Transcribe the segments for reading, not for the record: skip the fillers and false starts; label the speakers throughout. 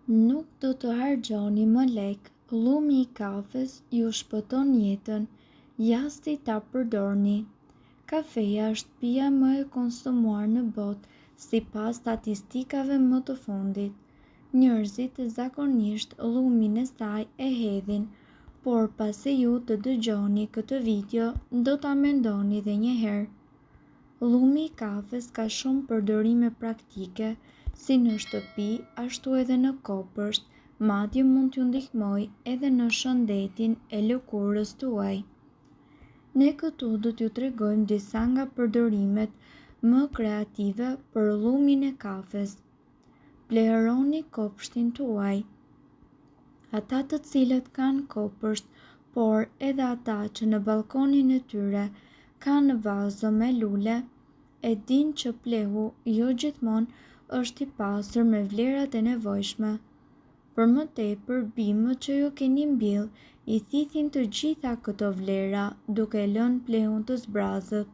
Speaker 1: Nuk do të harxhoni më lek, llumi I kafes ju shpëton jetën, jasti ta përdorni. Kafeja është pija më e konsumuar në botë sipas statistikave më të fundit. Njerëzit zakonisht llumin e saj e hedhin, por pasi ju të dëgjoni këtë video, do ta mendoni edhe një herë. Llumi I kafes ka shumë përdorime praktike, si në shtëpi, ashtu edhe në kopësht, madje mund t'ju ndihmoj edhe në shëndetin e lëkurës tuaj. Ne këtu do t'ju tregojmë disa nga përdorimet më kreative për llumin e kafes. Pleheroni kopshtin tuaj. Ata të cilët kanë kopësht, por edhe ata që në balkonin e tyre kanë vazo me lule, e din që plehu jo gjithmonë është I pasur me vlerat e nevojshme. Për më tepër, bimët që ju keni mbill I thithin të gjitha këto vlera duke lënë plehun të zbrazët.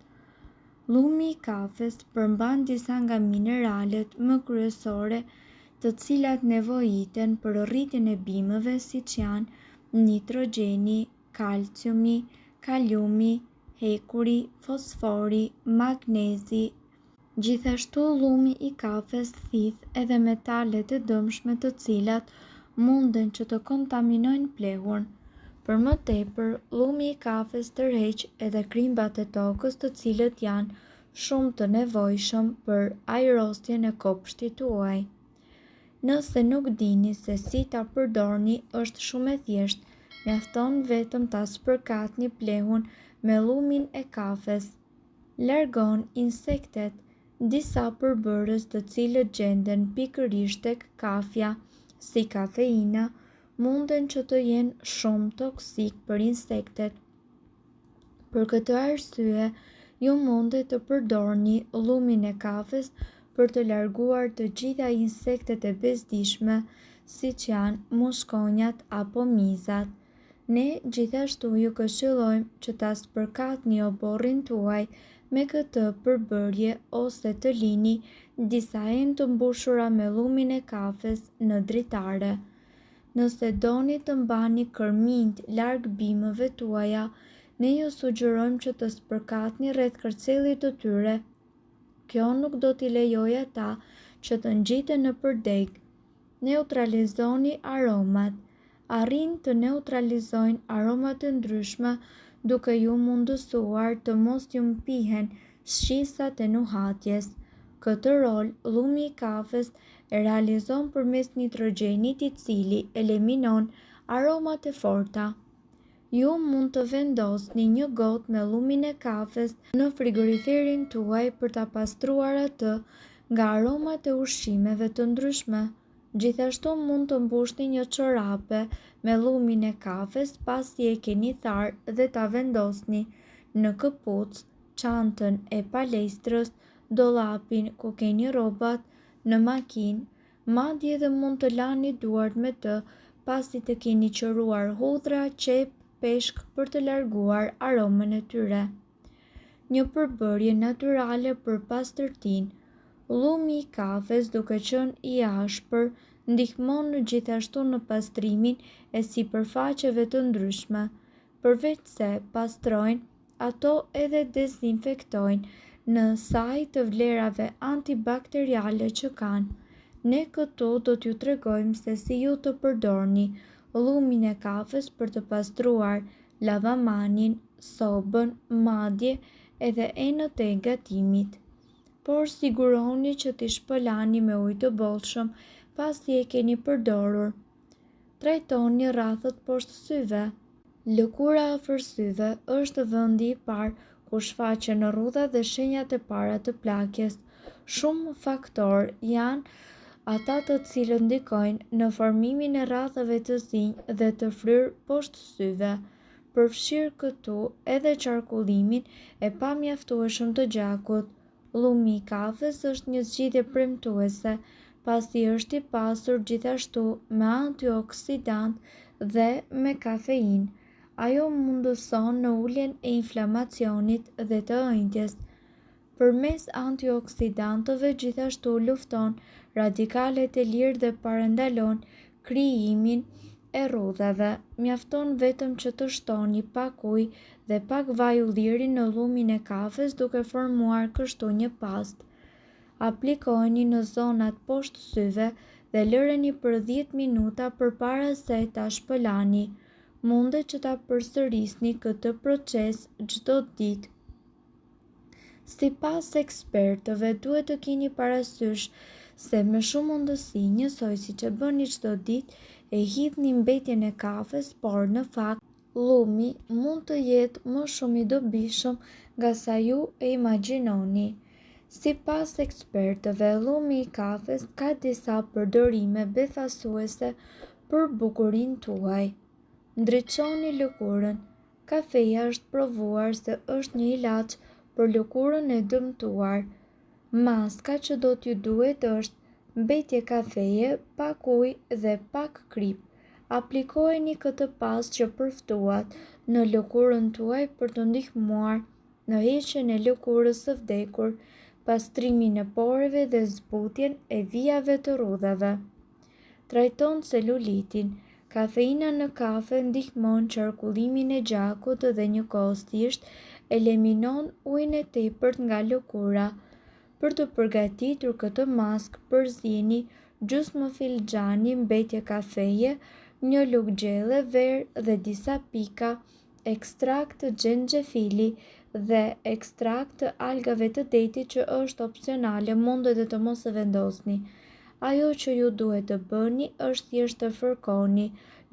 Speaker 1: Llumi I kafes përmban disa nga mineralet më kryesore të cilat nevojiten për rritjen e bimëve, siç janë nitrogjeni, kalciumi, kaliumi, hekuri, fosfori, magnezi. Gjithashtu llumi I kafes thith edhe metalet e dëmshme të cilat munden që të kontaminojnë plehun. Për më tepër, llumi I kafes tërheq edhe krimbat e tokës të cilët janë shumë të nevojshëm për ajrosjen e kopshtit tuaj. Nëse nuk dini se si ta përdorni, është shumë e thjeshtë, mjafton vetëm ta spërkatni plehun me llumin e kafes. Largon insektet. Disa përbërës të cilët gjenden pikërisht tek kafja, si kafeina, munden që të jenë shumë toksik për insektet. Për këtë arsye, ju mundet të përdorni llumin e kafes për të larguar të gjitha insektet e bezdishme, siç janë muskonjat apo mizat. Ne gjithashtu ju këshillojmë që ta spërkatni oborrin tuaj me këtë përbërje ose të lini disa enë të mbushura me llumin e kafes në dritare. Nëse doni të mbani kërminjt larg bimëve tuaja, ne ju sugjerojmë që të spërkatni rreth kërcellit të tyre. Kjo nuk do t'i lejojë ata që të ngjiten nëpër deg. Neutralizoni aromat. Arrin të neutralizojnë aromat e ndryshme duke ju mundësuar të mos ju mpihen shqisat e nuhatjes. Këtë rol, llumi I kafes e realizon përmes nitrogjenit I cili eliminon aromat e forta. Ju mund të vendosni një gotë me llumin e kafes në frigoriferin tuaj për ta pastruar atë nga aromat e ushqimeve të ndryshme. Gjithashtu mund të mbushni një çorape me llumin e kafes pasi e keni tharë dhe ta vendosni në këpucë, çantën e palestrës, dollapin ku keni rrobat, në makinë, madje edhe mund të lani duart me të pasi të keni qëruar hudhra, qep, peshk për të larguar aromën e tyre. Një përbërje natyrale për pastërtinë. Llumi I kafes, duke qenë I ashpër, ndihmon gjithashtu në pastrimin e sipërfaqeve të ndryshme. Përveç se pastrojnë, ato edhe dezinfektojnë në saj të vlerave antibakteriale që kanë. Ne këtu do t'ju tregojmë se si ju të përdorni llumin e kafes për të pastruar lavamanin, sobën, madje edhe enët e gatimit. Por sigurohuni që t'i shpëlani me ujë të bollshëm pasi e keni përdorur. Trajtoni rrafët poshtë syve. Lëkura afër syve është vendi I parë ku shfaqen rrudha dhe shenjat e para të plagjes. Shumë faktorë janë ata të cilët ndikojnë në formimin e rrafëve të zinj dhe të fryrë poshtë syve, përfshirë këtu edhe qarkullimin e pamjaftueshëm të gjakut. Llumi I kafes është një zgjidhje premtuese, pasi është I pasur gjithashtu me antioksidant dhe me kafeinë. Ajo mundëson në uljen e inflamacionit dhe të ëndjes. Përmes antioksidantëve gjithashtu lufton radikalet e lirë dhe parandalon krijimin e rrudhave. Mjafton vetëm që të shtoni pak ujë dhe pak vaj ulliri në llumin e kafes duke formuar kështu një pastë. Aplikojeni në zonat poshtë syve dhe lëreni për 10 minuta përpara se ta shpëlani. Mundet që ta përsërisni këtë proces çdo ditë. Sipas ekspertëve, duhet të keni parasysh se me shumë mundësi, njësoj siç e bëni çdo ditë, e hidhni mbetjen e kafes, por në fakt, llumi mund të jetë më shumë i dobishëm nga sa ju e imagjinoni. Sipas ekspertëve, llumi i kafes ka disa përdorime befasuese për bukurinë tuaj. Ndriçoni lëkurën. Kafeja është provuar se është një ilaç për lëkurën e dëmtuar. Maska që do t'ju duhet është mbetje kafeje, pak ujë dhe pak krip. Aplikojeni këtë pastë që përftuat në lëkurën tuaj për të ndihmuar në heqjen e lëkurës së vdekur, pastrimin e porëve dhe zbutjen e vijave të rrudhave. Trajton celulitin. Kafeina në kafe ndihmon qarkullimin e gjakut dhe njëkohësisht eliminon ujin e tepërt nga lëkura. Për të përgatitur këtë maskë, përzieni gjysmë filxhani mbetje kafeje, një lugë gjelle verë dhe disa pika ekstrakt të xhenxhefili dhe ekstrakt të algave të detit që është opsionale, mundet të mos e vendosni. Ajo që ju duhet të bëni është thjesht të fërkoni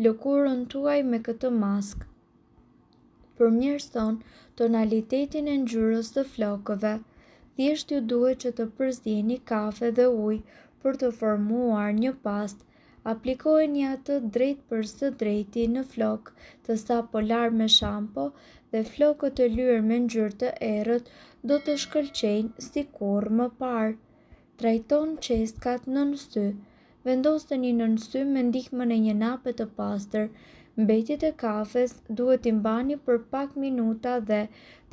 Speaker 1: lëkurën tuaj me këtë maskë. Përmirëson tonalitetin e ngjyrës së flokëve. Thjesht ju duhet që të përzieni kafe dhe ujë për të formuar një pastë. Aplikojeni atë drejt për së drejti në flokë të sapo lar me shampo dhe flokët e lyer me ngjyrë të errët do të shkëlqejnë si kurrë më parë. Trajton qeskat nën sy. Vendoseni nën sy me ndihmën e një nape të pastër. Mbetjet e kafes duhet t'i mbani për pak minuta dhe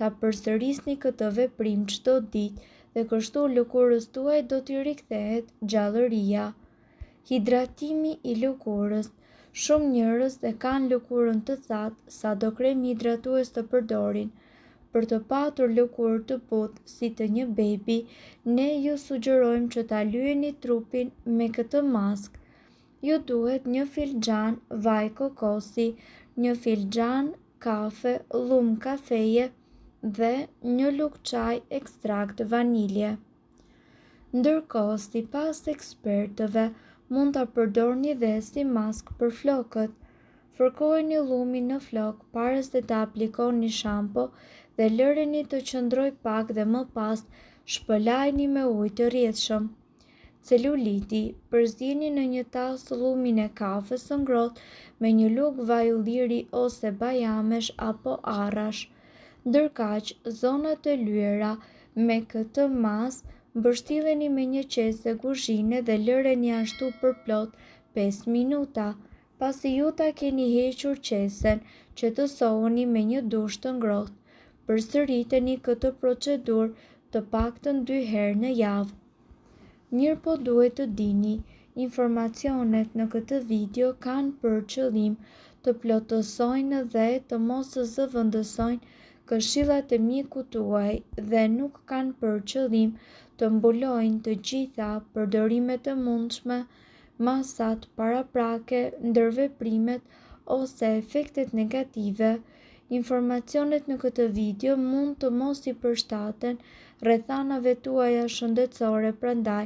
Speaker 1: ta përsërisni këtë veprim çdo ditë dhe kështu lëkurës tuaj do t'i rikthehet gjallëria. Hidratimi i lëkurës. Shumë njerëz e kanë lëkurën të thatë, sado krem hidratues të përdorin. Për të patur lëkurë të butë si të një bebi, ne ju sugjerojmë që ta lyeni trupin me këtë maskë. Ju duhet një filxhan vaj kokosi, një filxhan kafe, llumë kafeje dhe një lugë çaj ekstrakt vanilje. Ndërkohë, sipas ekspertëve, mund ta përdorni dhe si maskë për flokët. Fërkojeni llumin në flok para se ta aplikoni shampo dhe lëreni të qëndrojë pak dhe më pas shpëlajini me ujë të rrjedhshëm. Celuliti. Përzieni në një tas llumin e kafes së ngrohtë me një lugë vaj ulliri ose bajamesh apo arrash. Ndërkaq, zonat e lyera me këtë masë mbështilleni me një qese kuzhine dhe lëreni ashtu për plot 5 minuta. Pasi ju ta keni hequr qesen, qetësohuni me një dush të ngrohtë. Përsëriteni këtë procedurë të paktën 2 herë në javë. Mirëpo duhet të dini, informacionet në këtë video kanë për qëllim të plotësojnë dhe të mos zëvendësojnë këshillat e mjekut tuaj dhe nuk kanë për qëllim të mbulojnë të gjitha përdorimet e mundshme, masat paraprake, ndërveprimet ose efektet negative. Informacionet në këtë video mund të mos i përshtaten rrethanave tuaja shëndetësore, prandaj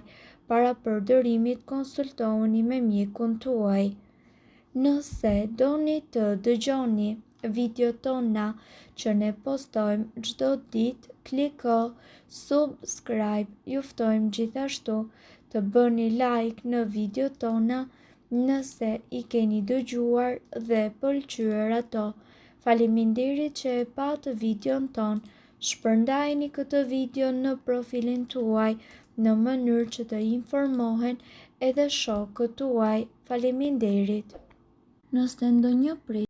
Speaker 1: para përdorimit konsultohuni me mjekun tuaj. Nëse doni të dëgjoni videot tona që ne postojmë çdo ditë, kliko subscribe. Ju ftojmë gjithashtu të bëni like në videot tona nëse i keni dëgjuar dhe pëlqyer ato. Faleminderit që e patë videon ton. Shpërndajeni këtë video në profilin tuaj në mënyrë që të informohen edhe shokët tuaj. Faleminderit. Nëse ndonjë prej